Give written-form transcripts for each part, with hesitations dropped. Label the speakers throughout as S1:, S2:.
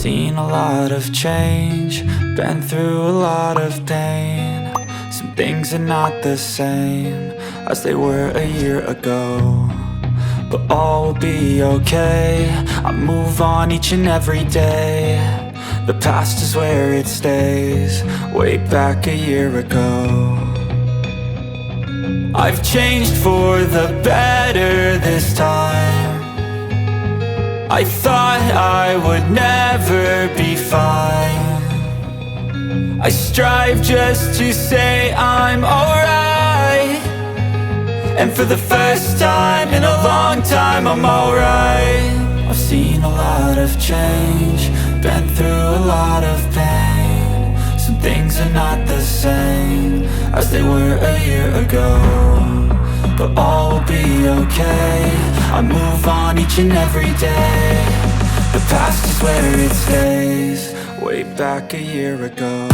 S1: seen a lot of change, been through a lot of pain. Some things are not the same as they were a year ago, but all will be okay. I move on each and every day. The past is where it stays, way back a year ago. I've changed for the better this time. I thought I would never be fine. I strive just to say I'm alright, and for the first time in a long time I'm alright. I've seen a lot of change, been through a lot of pain. Some things are not the same as they were a year ago, but all will be okay. I move on each and every day. The past is where it stays, way back a year ago.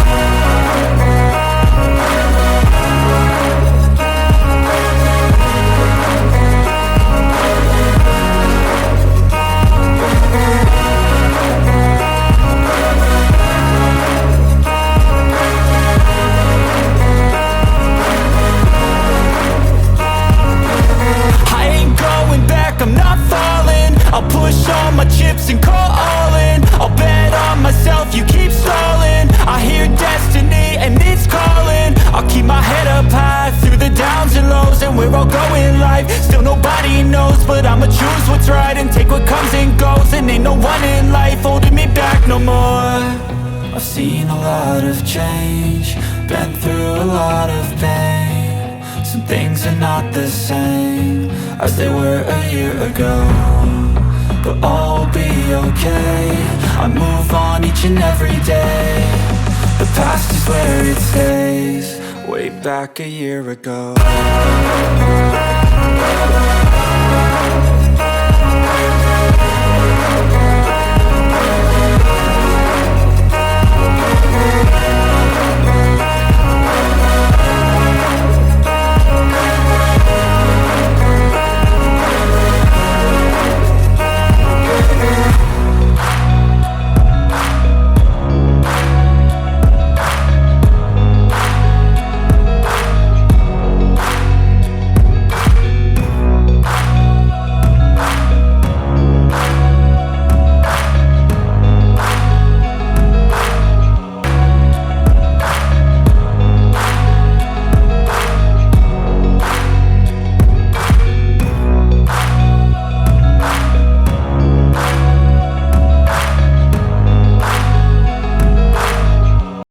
S1: I'm not falling, I'll push all my chips and call all in. I'll bet on myself, you keep stalling. I hear destiny and it's calling. I'll keep my head up high through the downs and lows, and we're all going life. Still nobody knows, but I'ma choose what's right and take what comes and goes. And ain't no one in life holding me back no more. I've seen a lot of change, been through a lot of pain. Some things are not the same as they were a year ago, but all will be okay. I move on each and every day. The past is where it stays, way back a year ago.